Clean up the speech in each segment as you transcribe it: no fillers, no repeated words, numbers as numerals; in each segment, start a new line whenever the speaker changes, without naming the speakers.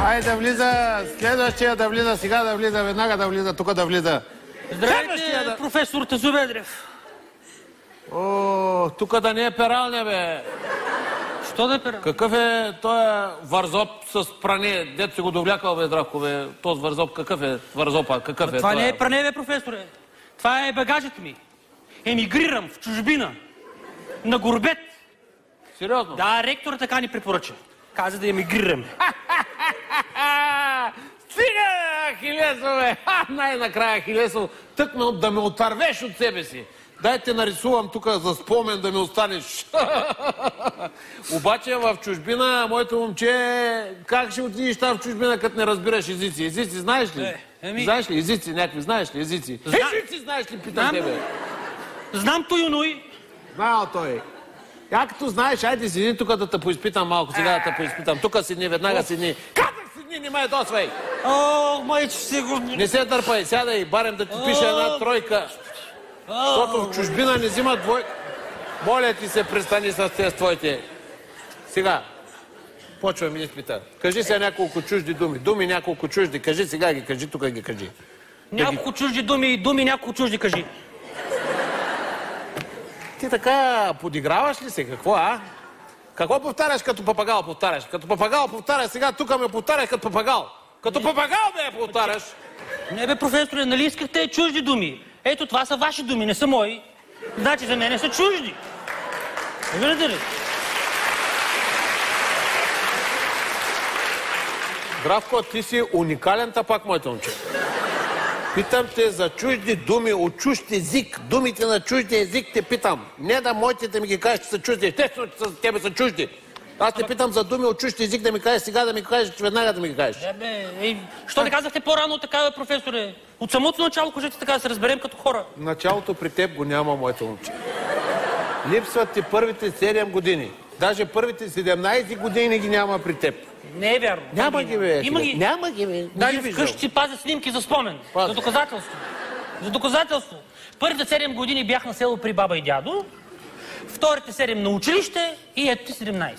Айде, влиза, следващия да влиза, сега да влиза, веднага да влиза, тук да влиза.
Здравейте, професор Тазубедрев.
О, тук да не е пералня, бе.
Що да е пералня?
Какъв е този вързоп с пране? Дето си го довлякал, бе, Здравко, бе. Този вързоп, какъв е вързопа? Какъв е?
Това не е пране, бе, професоре. Това е багажът ми. Емигрирам в чужбина. На горбет.
Сериозно?
Да, ректор така ни препоръча. Каза да емигрираме.
Стига, Ахилесо, бе! Най-накрая, Ахилесо, тъкме да ме отървеш от себе си. Дай те нарисувам тук за спомен да ми останеш. Обаче в чужбина, моето момче, как ще отидеш там в чужбина, като не разбираш езици? Езици знаеш ли? Знаеш ли езици някакви? Знаеш ли езици? Езици знаеш ли, питам тебе?
Знам той.
Знаел той. Като знаеш, айде седни тук да те поизпитам малко, сега да те поизпитам. Тук седни, веднага седни. Казах седни, не ме досвай!
О, майче си го...
Не се дърпай, сядай, барем да ти пише една тройка. Защото в чужбина не взимат двойка. Моля ти се, престани с тези твоите. Сега, почваме изпита. Кажи сега няколко чужди думи. Думи няколко чужди. Кажи сега ги, кажи, тук ги кажи.
Няколко чужди думи, няколко чужди кажи.
Ти така подиграваш ли се? Какво, а? Какво повтаряш като папагал повтаряш? Като папагал повтаряш, сега тук ме повтаряш като папагал. Като папагал ме повтаряш.
Не бе, професоре, нали искахте чужди думи? Ето, това са ваши думи, не са мои. Значи за мене са чужди. Виждате ли?
Здравко, ти си уникален тапак, моето момче. Питам те за чужди думи от чужд език. Думите на чужди език те питам. Не да моите да ми ги кажеш, че са чужди. Естествено, че за тебе са чужди. Аз те питам за думи от чужд език да ми кажеш сега, да ми кажеш, че веднага да ми ги кажеш.
Що не казахте по-рано така, бе, професоре? От самото начало кажете така, да се разберем като хора.
Началото при теб го няма, моето момче. Липсват ти първите 7 години. Даже първите 17 години ги няма при теб.
Не е вярно.
Няма ги, бе.
Има ги.
Няма ги, бе.
Даже вкъщи си пазя снимки за спомен. За доказателство. За доказателство. Първите 7 години бях на село при баба и дядо, вторите 7 на училище и ето ти 17.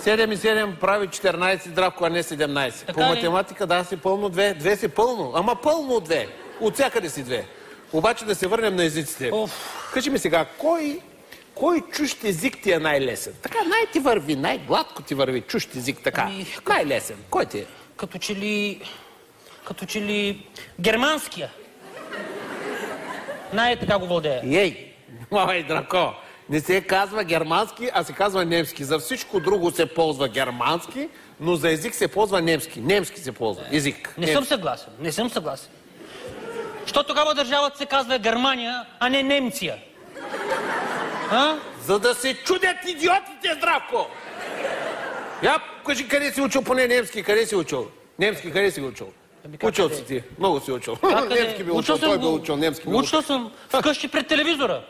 7 и 7 прави 14, Здравко, а не 17.
Така
по
ли?
математика да си пълно 2. 2 си пълно. Ама пълно от 2. От всякъде си 2. Обаче да се върнем на езиците. Кажи ми сега, кой чужд език ти е най-лесен? Така най-ти върви, най-гладко ти върви чужд език, така. Най-лесен. Кой ти е?
Като че ли германския. Най-така го владея.
Ей, мой драко, не се казва германски, а се казва немски. За всичко друго се ползва германски, но за език се ползва немски. Немски се ползва. Език.
Не съм съгласен. Що тогава държавата се казва Германия, а не Немция? А?
За да се чудят идиотите, Здравко! Я кажи, къде си учил поне немски, къде си учил? Немски, къде си учил? Учил си ти, много си учил. Немски би учил, той би учил, немски би учил.
Учил съм вкъщи пред телевизора.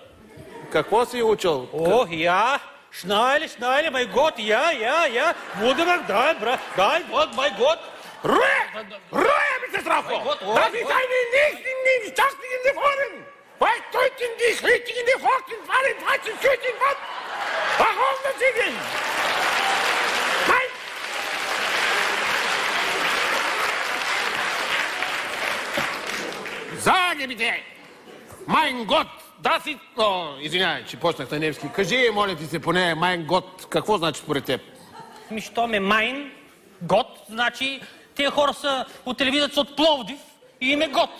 Какво си учил?
О, я, шнайли, май гот, я, Вуденак, дай, брат, дай, вот, май гот.
Руе! Руе, ми се, Здравко! Да ви дай не щастни не ходим! Weil Leuten die richtigen Worten waren, was sie schützen wird. Warum das singen? Nein! Sage bitte! Mein Gott! Да си... О, извинявай, че почнах на немски. Кажи, моля ти се, поне mein Gott. Какво значи според теб?
Що ме mein Gott, значи тия хора са от телевизията от Пловдив и им е Гот.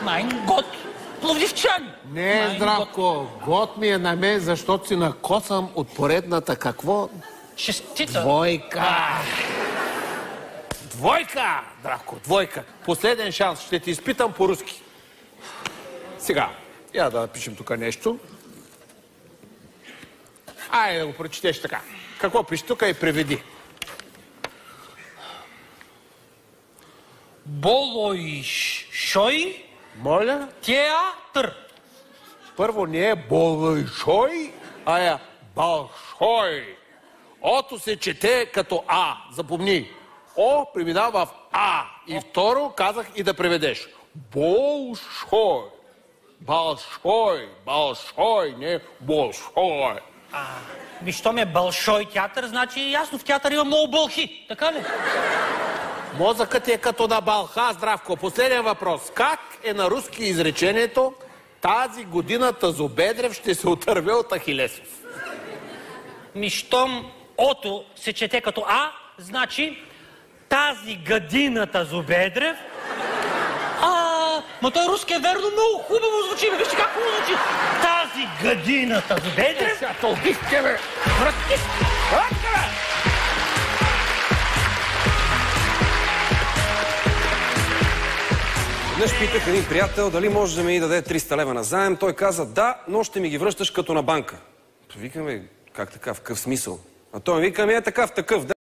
Майн Гот, пловдивчани.
Не, Здравко, Гот ми е на мен, защото си накосам от поредната какво?
Шестица.
Двойка. Двойка, Здравко, двойка. Последен шанс, ще ти изпитам по-руски. Сега, я да напишем тук нещо. Айде да го прочетеш така. Какво пише тук и преведи.
Болойшой.
Моля?
Театър.
Първо не е Болойшой, а е Балшой. Ото се чете като А. Запомни. О преминава в А. И второ казах и да преведеш. Болшой. Балшой. Балшой, не Болшой.
Щом е Бълшой театър, значи ясно, в театър има много бълхи. Така ли?
Мозъкът е като на Балха, Здравко. Последен въпрос. Как е на руски изречението тази година Тазобедрев ще се отърве от Ахилесов?
Щом ото се чете като А, значи тази година Тазобедрев. Ма той руски е верно много хубаво звучи. Вижте как хубаво звучи. Тази година Тазобедрев.
Сега тълпихте, бе!
Вратки!
Днес питах един приятел дали може да ми даде 300 лева на заем. Той каза да, но ще ми ги връщаш като на банка. Викаме, как така, в какъв смисъл? А той ми вика, такъв,